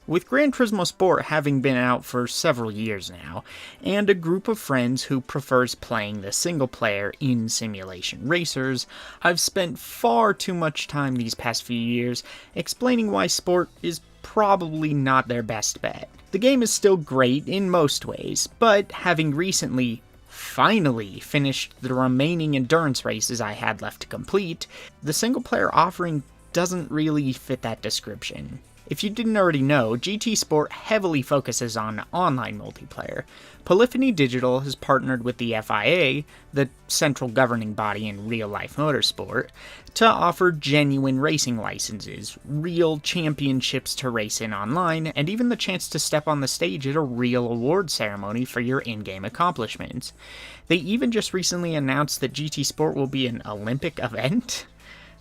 With Gran Turismo Sport having been out for several years now, and a group of friends who prefers playing the single player in simulation racers, I've spent far too much time these past few years explaining why Sport is probably not their best bet. The game is still great in most ways, but having recently finally finished the remaining endurance races I had left to complete, the single player offering doesn't really fit that description. If you didn't already know, GT Sport heavily focuses on online multiplayer. Polyphony Digital has partnered with the FIA, the central governing body in real-life motorsport, to offer genuine racing licenses, real championships to race in online, and even the chance to step on the stage at a real award ceremony for your in-game accomplishments. They even just recently announced that GT Sport will be an Olympic event.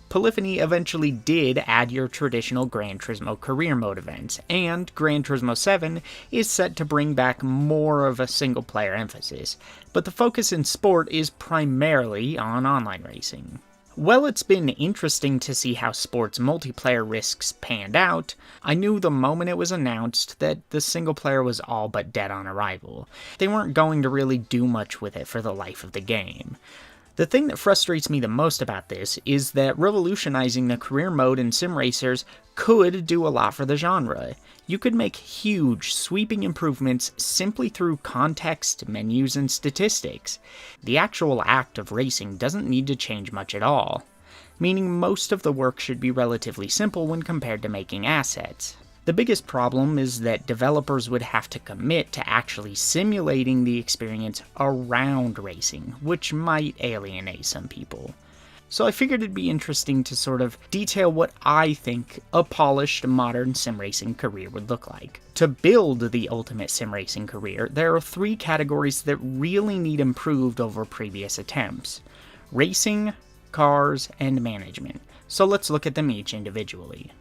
Polyphony eventually did add your traditional Gran Turismo career mode events, and Gran Turismo 7 is set to bring back more of a single-player emphasis, but the focus in Sport is primarily on online racing. While it's been interesting to see how Sport's multiplayer risks panned out, I knew the moment it was announced that the single-player was all but dead on arrival. They weren't going to really do much with it for the life of the game. The thing that frustrates me the most about this is that revolutionizing the career mode in sim racers could do a lot for the genre. You could make huge, sweeping improvements simply through context, menus, and statistics. The actual act of racing doesn't need to change much at all, meaning most of the work should be relatively simple when compared to making assets. The biggest problem is that developers would have to commit to actually simulating the experience around racing, which might alienate some people. So I figured it'd be interesting to sort of detail what I think a polished modern sim racing career would look like. To build the ultimate sim racing career, there are 3 categories that really need improved over previous attempts: racing, cars, and management. So let's look at them each individually.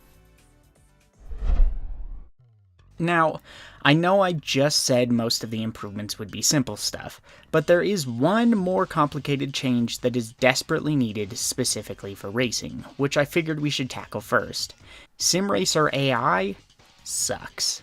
Now, I know I just said most of the improvements would be simple stuff, but there is one more complicated change that is desperately needed specifically for racing, which I figured we should tackle first. SimRacer AI sucks.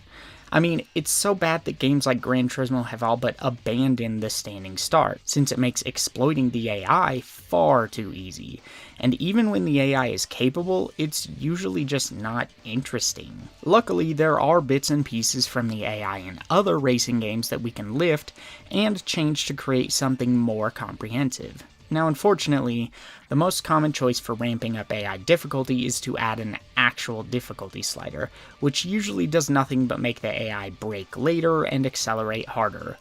I mean, it's so bad that games like Gran Turismo have all but abandoned the standing start, since it makes exploiting the AI far too easy. And even when the AI is capable, it's usually just not interesting. Luckily, there are bits and pieces from the AI in other racing games that we can lift and change to create something more comprehensive. Now, unfortunately, the most common choice for ramping up AI difficulty is to add an actual difficulty slider, which usually does nothing but make the AI brake later and accelerate harder.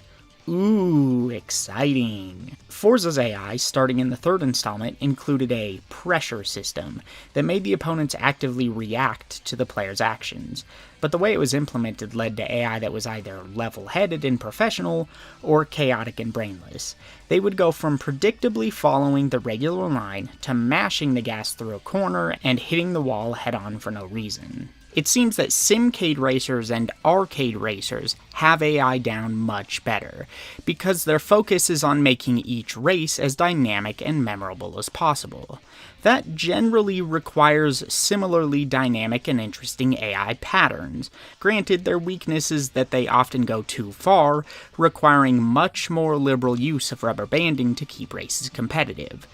Ooh, exciting. Forza's AI, starting in the 3rd installment, included a pressure system that made the opponents actively react to the player's actions, but the way it was implemented led to AI that was either level-headed and professional, or chaotic and brainless. They would go from predictably following the regular line to mashing the gas through a corner and hitting the wall head-on for no reason. It seems that simcade racers and arcade racers have AI down much better, because their focus is on making each race as dynamic and memorable as possible. That generally requires similarly dynamic and interesting AI patterns. Granted, their weakness is that they often go too far, requiring much more liberal use of rubber banding to keep races competitive.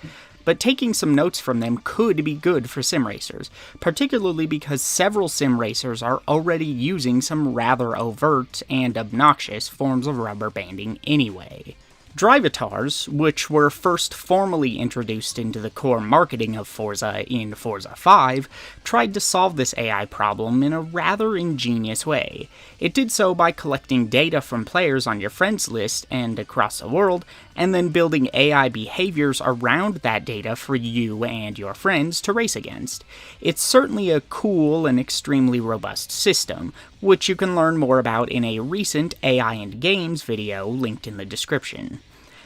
But taking some notes from them could be good for sim racers, particularly because several sim racers are already using some rather overt and obnoxious forms of rubber banding anyway. Drivatars, which were first formally introduced into the core marketing of Forza in Forza 5, tried to solve this AI problem in a rather ingenious way. It did so by collecting data from players on your friends list and across the world, and then building AI behaviors around that data for you and your friends to race against. It's certainly a cool and extremely robust system, which you can learn more about in a recent AI and Games video linked in the description.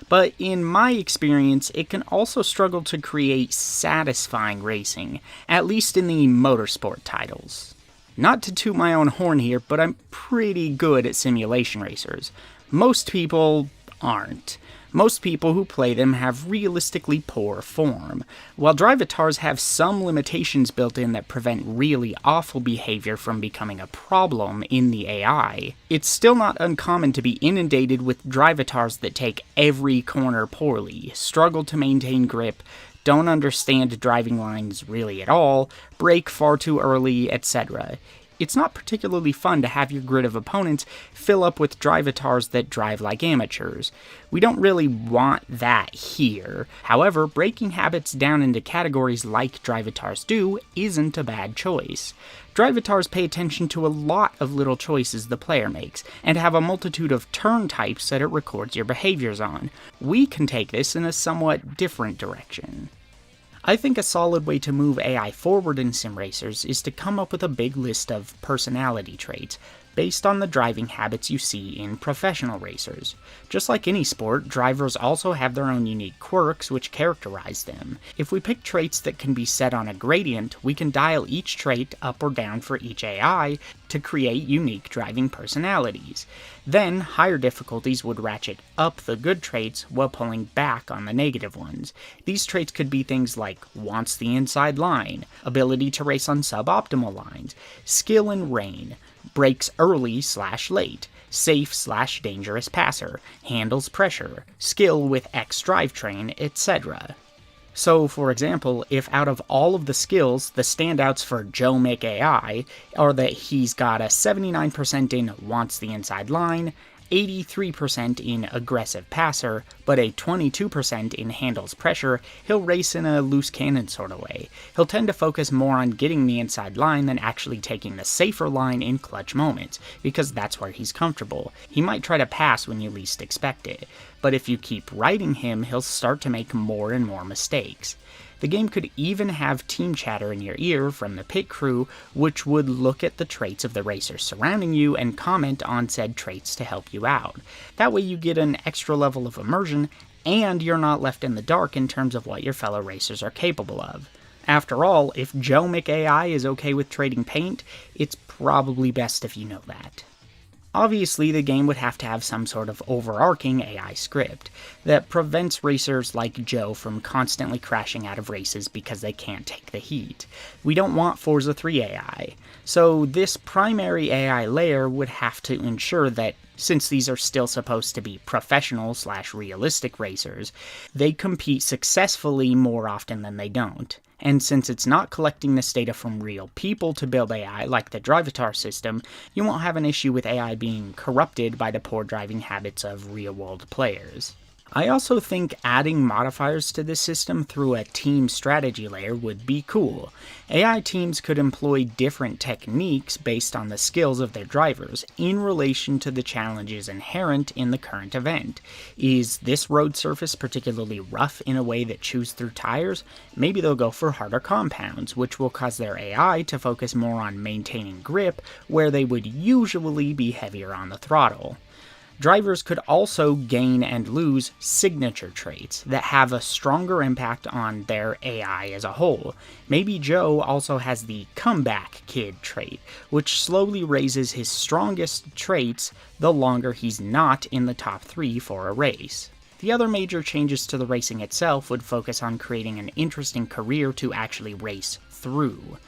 But in my experience, it can also struggle to create satisfying racing, at least in the motorsport titles. Not to toot my own horn here, but I'm pretty good at simulation racers. Most people aren't. Most people who play them have realistically poor form. While drivatars have some limitations built in that prevent really awful behavior from becoming a problem in the AI, it's still not uncommon to be inundated with drivatars that take every corner poorly, struggle to maintain grip, don't understand driving lines really at all, brake far too early, etc. It's not particularly fun to have your grid of opponents fill up with drivatars that drive like amateurs. We don't really want that here. However, breaking habits down into categories like drivatars do isn't a bad choice. Drivatars pay attention to a lot of little choices the player makes, and have a multitude of turn types that it records your behaviors on. We can take this in a somewhat different direction. I think a solid way to move AI forward in sim racers is to come up with a big list of personality traits based on the driving habits you see in professional racers. Just like any sport, drivers also have their own unique quirks which characterize them. If we pick traits that can be set on a gradient, we can dial each trait up or down for each AI to create unique driving personalities. Then, higher difficulties would ratchet up the good traits while pulling back on the negative ones. These traits could be things like wants the inside line, ability to race on suboptimal lines, skill in rain, brakes early/late, safe/dangerous passer, handles pressure, skill with X drivetrain, etc. So, for example, if out of all of the skills, the standouts for Joe McAI are that he's got a 79% in wants the inside line, 83% in aggressive passer, but a 22% in handles pressure, he'll race in a loose cannon sort of way. He'll tend to focus more on getting the inside line than actually taking the safer line in clutch moments, because that's where he's comfortable. He might try to pass when you least expect it, but if you keep riding him, he'll start to make more and more mistakes. The game could even have team chatter in your ear from the pit crew, which would look at the traits of the racers surrounding you and comment on said traits to help you out. That way you get an extra level of immersion, and you're not left in the dark in terms of what your fellow racers are capable of. After all, if Joe McAI is okay with trading paint, it's probably best if you know that. Obviously, the game would have to have some sort of overarching AI script that prevents racers like Joe from constantly crashing out of races because they can't take the heat. We don't want Forza 3 AI, so this primary AI layer would have to ensure that, since these are still supposed to be professional/realistic racers, they compete successfully more often than they don't. And since it's not collecting this data from real people to build AI like the drivatar system, you won't have an issue with AI being corrupted by the poor driving habits of real-world players. I also think adding modifiers to this system through a team strategy layer would be cool. AI teams could employ different techniques based on the skills of their drivers in relation to the challenges inherent in the current event. Is this road surface particularly rough in a way that chews through tires? Maybe they'll go for harder compounds, which will cause their AI to focus more on maintaining grip, where they would usually be heavier on the throttle. Drivers could also gain and lose signature traits that have a stronger impact on their AI as a whole. Maybe Joe also has the comeback kid trait, which slowly raises his strongest traits the longer he's not in the top 3 for a race. The other major changes to the racing itself would focus on creating an interesting career to actually race through.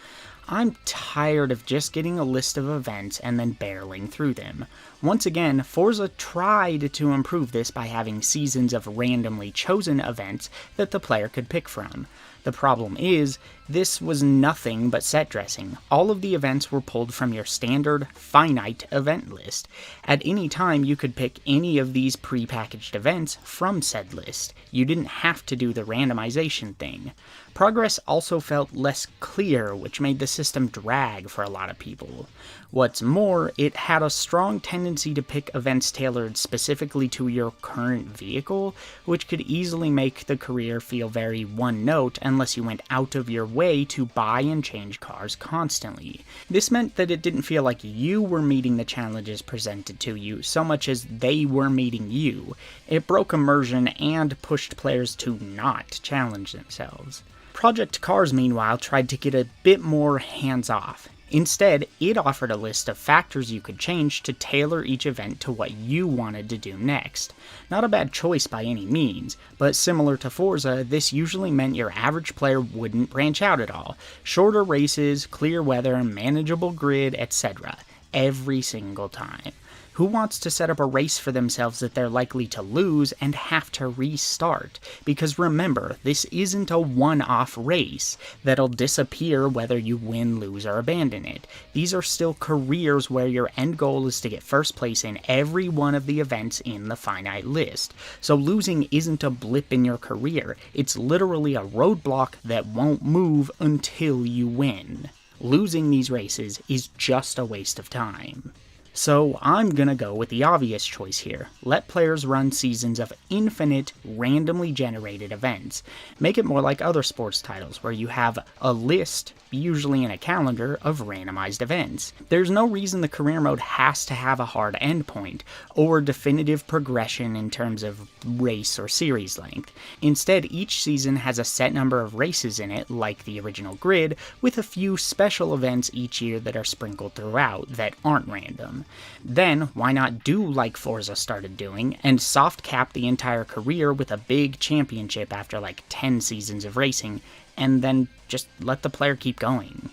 I'm tired of just getting a list of events and then barreling through them. Once again, Forza tried to improve this by having seasons of randomly chosen events that the player could pick from. The problem is, this was nothing but set dressing. All of the events were pulled from your standard, finite event list. At any time, you could pick any of these pre-packaged events from said list. You didn't have to do the randomization thing. Progress also felt less clear, which made the system drag for a lot of people. What's more, it had a strong tendency to pick events tailored specifically to your current vehicle, which could easily make the career feel very one-note unless you went out of your way to buy and change cars constantly. This meant that it didn't feel like you were meeting the challenges presented to you so much as they were meeting you. It broke immersion and pushed players to not challenge themselves. Project Cars, meanwhile, tried to get a bit more hands-off. Instead, it offered a list of factors you could change to tailor each event to what you wanted to do next. Not a bad choice by any means, but similar to Forza, this usually meant your average player wouldn't branch out at all. Shorter races, clear weather, manageable grid, etc. Every single time. Who wants to set up a race for themselves that they're likely to lose and have to restart? Because remember, this isn't a one-off race that'll disappear whether you win, lose, or abandon it. These are still careers where your end goal is to get first place in every one of the events in the finite list. So losing isn't a blip in your career, it's literally a roadblock that won't move until you win. Losing these races is just a waste of time. So I'm gonna go with the obvious choice here. Let players run seasons of infinite, randomly generated events. Make it more like other sports titles, where you have a list, usually in a calendar, of randomized events. There's no reason the career mode has to have a hard endpoint, or definitive progression in terms of race or series length. Instead, each season has a set number of races in it, like the original grid, with a few special events each year that are sprinkled throughout that aren't random. Then, why not do like Forza started doing, and soft cap the entire career with a big championship after like 10 seasons of racing, and then just let the player keep going.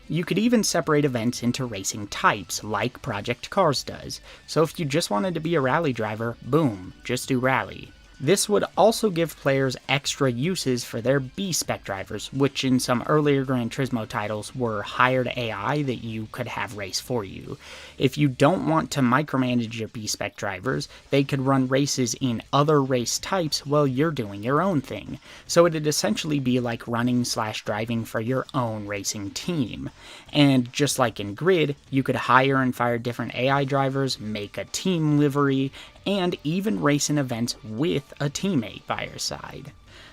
You could even separate events into racing types, like Project Cars does. So if you just wanted to be a rally driver, boom, just do rally. This would also give players extra uses for their B-spec drivers, which in some earlier Gran Turismo titles were hired AI that you could have race for you. If you don't want to micromanage your B-spec drivers, they could run races in other race types while you're doing your own thing. So it'd essentially be like running/driving for your own racing team. And just like in Grid, you could hire and fire different AI drivers, make a team livery, and even race in events with a teammate by your side.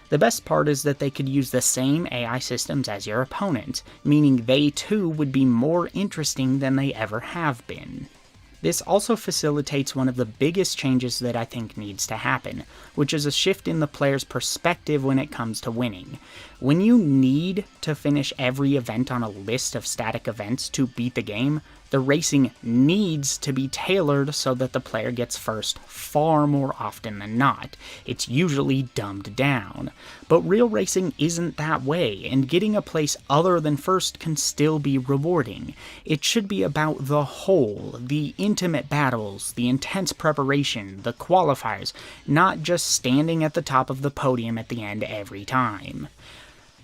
The best part is that they could use the same AI systems as your opponents, meaning they too would be more interesting than they ever have been. This also facilitates one of the biggest changes that I think needs to happen, which is a shift in the player's perspective when it comes to winning. When you need to finish every event on a list of static events to beat the game, the racing needs to be tailored so that the player gets first far more often than not. It's usually dumbed down. But real racing isn't that way, and getting a place other than first can still be rewarding. It should be about the whole, the intimate battles, the intense preparation, the qualifiers, not just standing at the top of the podium at the end every time.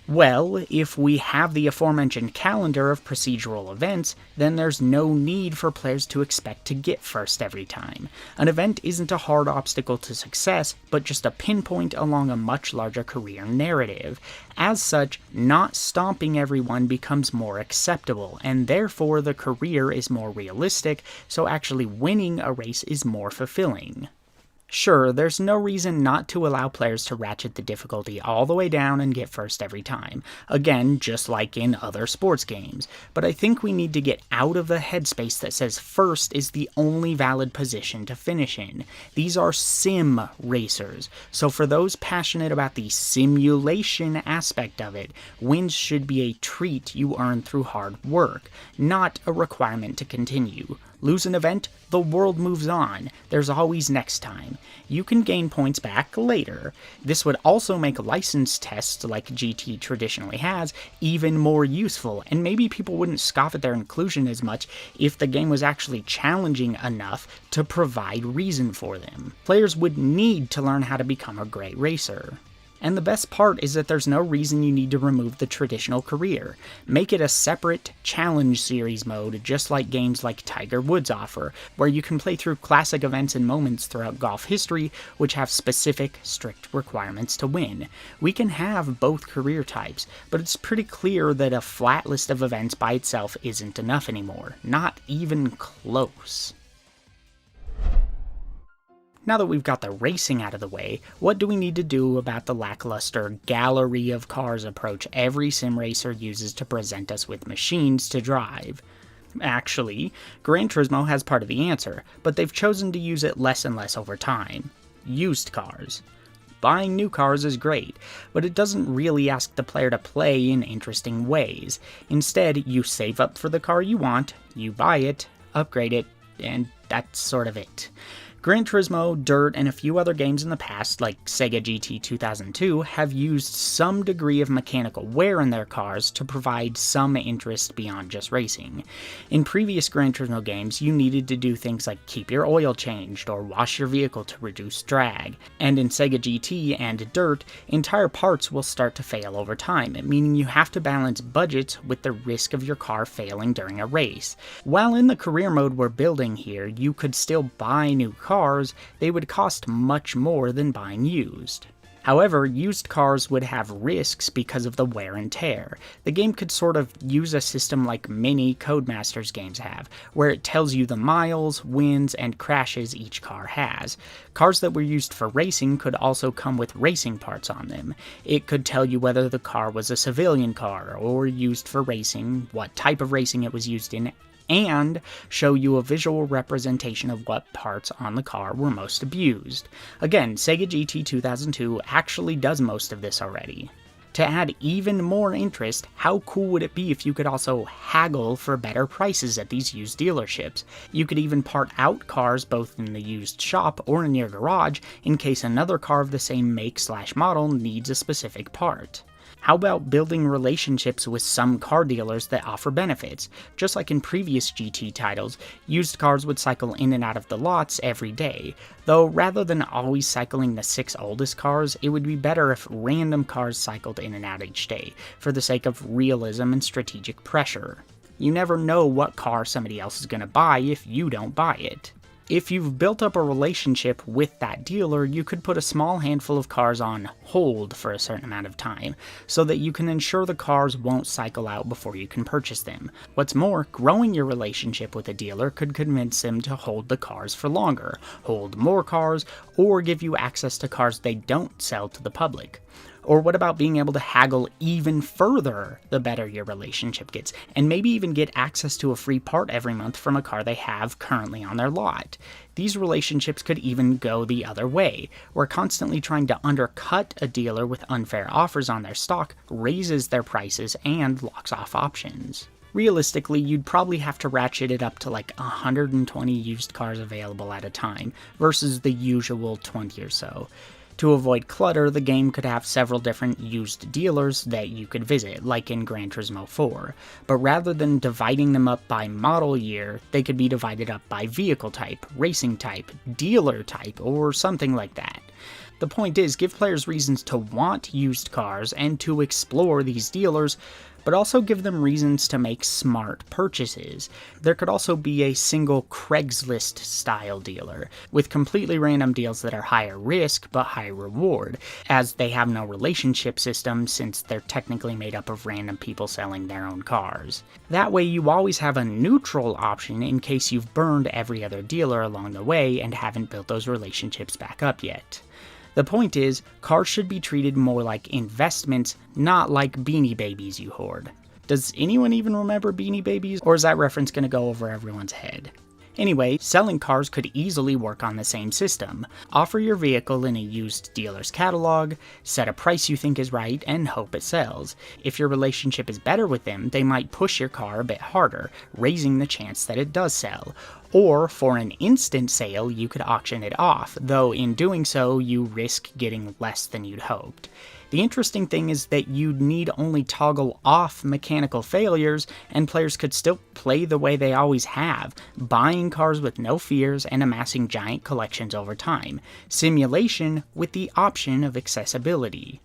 Well, if we have the aforementioned calendar of procedural events, then there's no need for players to expect to get first every time. An event isn't a hard obstacle to success, but just a pinpoint along a much larger career narrative. As such, not stomping everyone becomes more acceptable, and therefore the career is more realistic, so actually winning a race is more fulfilling. Sure, there's no reason not to allow players to ratchet the difficulty all the way down and get first every time. Again, just like in other sports games. But I think we need to get out of the headspace that says first is the only valid position to finish in. These are sim racers. So for those passionate about the simulation aspect of it, wins should be a treat you earn through hard work, not a requirement to continue. Lose an event, the world moves on. There's always next time. You can gain points back later. This would also make license tests, like GT traditionally has, even more useful, and maybe people wouldn't scoff at their inclusion as much if the game was actually challenging enough to provide reason for them. Players would need to learn how to become a great racer. And the best part is that there's no reason you need to remove the traditional career. Make it a separate challenge series mode, just like games like Tiger Woods offer, where you can play through classic events and moments throughout golf history, which have specific, strict requirements to win. We can have both career types, but it's pretty clear that a flat list of events by itself isn't enough anymore. Not even close. Now that we've got the racing out of the way, what do we need to do about the lackluster gallery of cars approach every sim racer uses to present us with machines to drive? Actually, Gran Turismo has part of the answer, but they've chosen to use it less and less over time. Used cars. buying new cars is great, but it doesn't really ask the player to play in interesting ways. Instead, you save up for the car you want, you buy it, upgrade it, and that's sort of it. Gran Turismo, Dirt, and a few other games in the past, like Sega GT 2002, have used some degree of mechanical wear in their cars to provide some interest beyond just racing. In previous Gran Turismo games, you needed to do things like keep your oil changed or wash your vehicle to reduce drag, and in Sega GT and Dirt, entire parts will start to fail over time, meaning you have to balance budgets with the risk of your car failing during a race. While in the career mode we're building here, you could still buy new cars, they would cost much more than buying used. However, used cars would have risks because of the wear and tear. The game could sort of use a system like many Codemasters games have, where it tells you the miles, wins, and crashes each car has. Cars that were used for racing could also come with racing parts on them. It could tell you whether the car was a civilian car or used for racing, what type of racing it was used in, and show you a visual representation of what parts on the car were most abused. Again, Sega GT 2002 actually does most of this already. To add even more interest, how cool would it be if you could also haggle for better prices at these used dealerships? You could even part out cars both in the used shop or in your garage in case another car of the same make/model needs a specific part. How about building relationships with some car dealers that offer benefits? Just like in previous GT titles, used cars would cycle in and out of the lots every day, though rather than always cycling the 6 oldest cars, it would be better if random cars cycled in and out each day, for the sake of realism and strategic pressure. You never know what car somebody else is going to buy if you don't buy it. If you've built up a relationship with that dealer, you could put a small handful of cars on hold for a certain amount of time, so that you can ensure the cars won't cycle out before you can purchase them. What's more, growing your relationship with a dealer could convince them to hold the cars for longer, hold more cars, or give you access to cars they don't sell to the public. Or what about being able to haggle even further the better your relationship gets, and maybe even get access to a free part every month from a car they have currently on their lot? These relationships could even go the other way, where constantly trying to undercut a dealer with unfair offers on their stock raises their prices and locks off options. Realistically, you'd probably have to ratchet it up to like 120 used cars available at a time, versus the usual 20 or so. To avoid clutter, the game could have several different used dealers that you could visit, like in Gran Turismo 4, but rather than dividing them up by model year, they could be divided up by vehicle type, racing type, dealer type, or something like that. The point is, give players reasons to want used cars and to explore these dealers, but also give them reasons to make smart purchases. There could also be a single Craigslist-style dealer, with completely random deals that are higher risk but high reward, as they have no relationship system since they're technically made up of random people selling their own cars. That way you always have a neutral option in case you've burned every other dealer along the way and haven't built those relationships back up yet. The point is, cars should be treated more like investments, not like Beanie Babies you hoard. Does anyone even remember Beanie Babies, or is that reference going to go over everyone's head? Anyway, selling cars could easily work on the same system. Offer your vehicle in a used dealer's catalog, set a price you think is right, and hope it sells. If your relationship is better with them, they might push your car a bit harder, raising the chance that it does sell. Or, for an instant sale, you could auction it off, though in doing so, you risk getting less than you'd hoped. The interesting thing is that you'd need only toggle off mechanical failures, and players could still play the way they always have, buying cars with no fears and amassing giant collections over time. Simulation with the option of accessibility.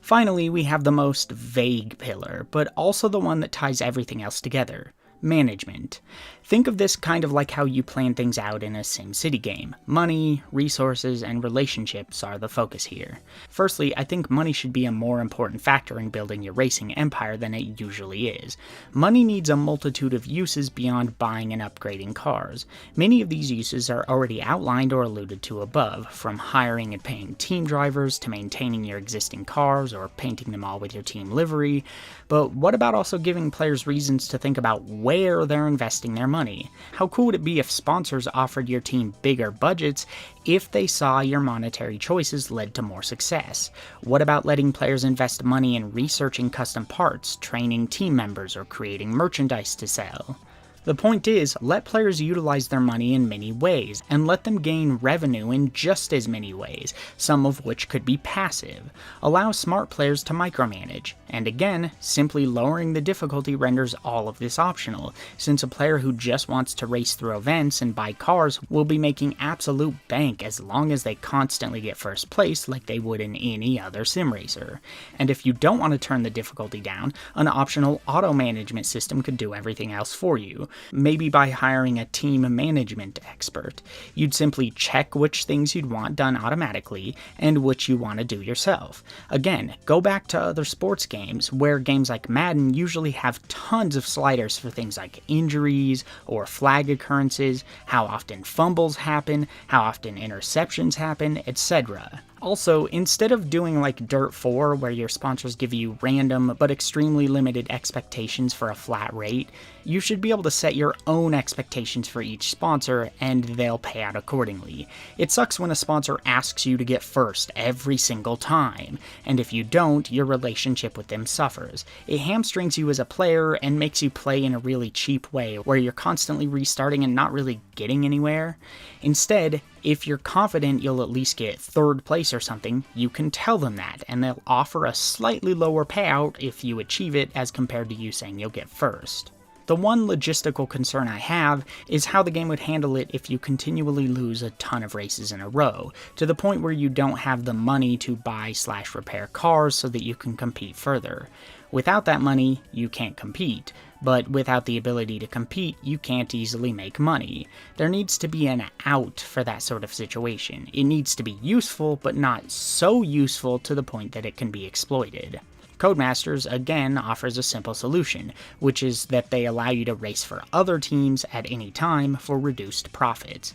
Finally, we have the most vague pillar, but also the one that ties everything else together: management. Think of this kind of like how you plan things out in a SimCity game. Money, resources, and relationships are the focus here. Firstly, I think money should be a more important factor in building your racing empire than it usually is. Money needs a multitude of uses beyond buying and upgrading cars. Many of these uses are already outlined or alluded to above, from hiring and paying team drivers to maintaining your existing cars or painting them all with your team livery. But what about also giving players reasons to think about where they're investing their money. How cool would it be if sponsors offered your team bigger budgets if they saw your monetary choices led to more success? What about letting players invest money in researching custom parts, training team members, or creating merchandise to sell? The point is, let players utilize their money in many ways, and let them gain revenue in just as many ways, some of which could be passive. Allow smart players to micromanage, and again, simply lowering the difficulty renders all of this optional, since a player who just wants to race through events and buy cars will be making absolute bank as long as they constantly get first place like they would in any other sim racer. And if you don't want to turn the difficulty down, an optional auto management system could do everything else for you. Maybe by hiring a team management expert. You'd simply check which things you'd want done automatically and which you want to do yourself. Again, go back to other sports games, where games like Madden usually have tons of sliders for things like injuries or flag occurrences, how often fumbles happen, how often interceptions happen, etc. Also, instead of doing like Dirt 4, where your sponsors give you random but extremely limited expectations for a flat rate, you should be able to set your own expectations for each sponsor, and they'll pay out accordingly. It sucks when a sponsor asks you to get first every single time, and if you don't, your relationship with them suffers. It hamstrings you as a player and makes you play in a really cheap way, where you're constantly restarting and not really getting anywhere. Instead, if you're confident you'll at least get third place or something, you can tell them that, and they'll offer a slightly lower payout if you achieve it as compared to you saying you'll get first. The one logistical concern I have is how the game would handle it if you continually lose a ton of races in a row, to the point where you don't have the money to buy/repair cars so that you can compete further. Without that money, you can't compete, but without the ability to compete, you can't easily make money. There needs to be an out for that sort of situation. It needs to be useful, but not so useful to the point that it can be exploited. Codemasters, again, offers a simple solution, which is that they allow you to race for other teams at any time for reduced profits.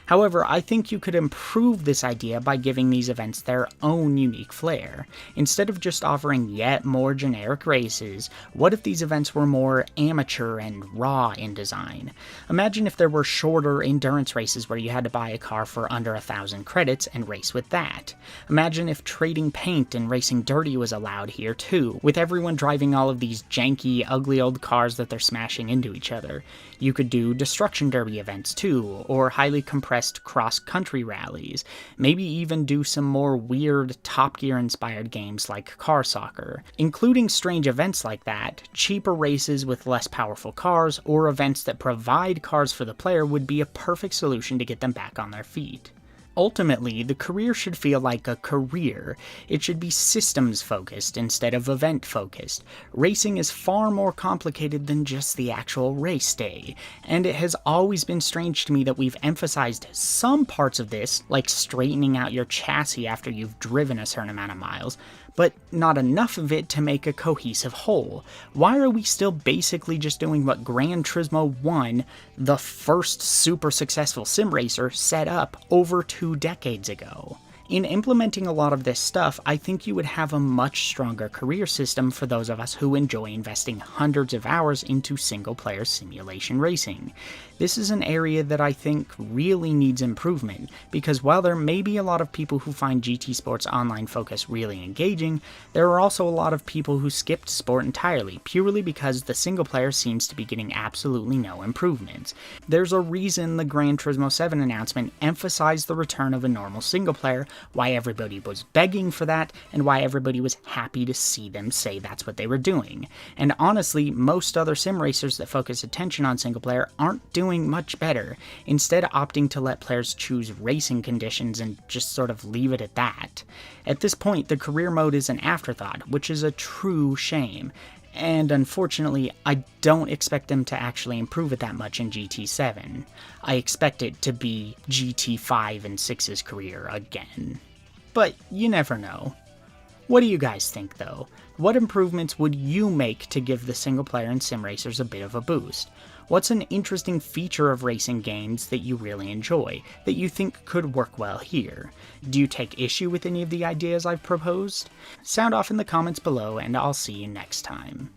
However, I think you could improve this idea by giving these events their own unique flair. Instead of just offering yet more generic races, what if these events were more amateur and raw in design? Imagine if there were shorter endurance races where you had to buy a car for under 1,000 credits and race with that. Imagine if trading paint and racing dirty was allowed here too, with everyone driving all of these janky, ugly old cars that they're smashing into each other. You could do destruction derby events too, or highly compressed cross-country rallies, maybe even do some more weird Top Gear-inspired games like Car Soccer. Including strange events like that, cheaper races with less powerful cars, or events that provide cars for the player would be a perfect solution to get them back on their feet. Ultimately, the career should feel like a career. It should be systems-focused instead of event-focused. Racing is far more complicated than just the actual race day, and it has always been strange to me that we've emphasized some parts of this, like straightening out your chassis after you've driven a certain amount of miles, but not enough of it to make a cohesive whole. Why are we still basically just doing what Gran Turismo 1, the first super successful sim racer, set up over 2 decades ago? In implementing a lot of this stuff, I think you would have a much stronger career system for those of us who enjoy investing hundreds of hours into single-player simulation racing. This is an area that I think really needs improvement, because while there may be a lot of people who find GT Sports Online focus really engaging, there are also a lot of people who skipped sport entirely, purely because the single player seems to be getting absolutely no improvements. There's a reason the Gran Turismo 7 announcement emphasized the return of a normal single player, why everybody was begging for that, and why everybody was happy to see them say that's what they were doing. And honestly, most other sim racers that focus attention on single player aren't doing much better, instead opting to let players choose racing conditions and just sort of leave it at that. At this point, the career mode is an afterthought, which is a true shame. And unfortunately, I don't expect them to actually improve it that much in GT7. I expect it to be GT5 and 6's career again. But you never know. What do you guys think though? What improvements would you make to give the single player and sim racers a bit of a boost? What's an interesting feature of racing games that you really enjoy, that you think could work well here? Do you take issue with any of the ideas I've proposed? Sound off in the comments below, and I'll see you next time.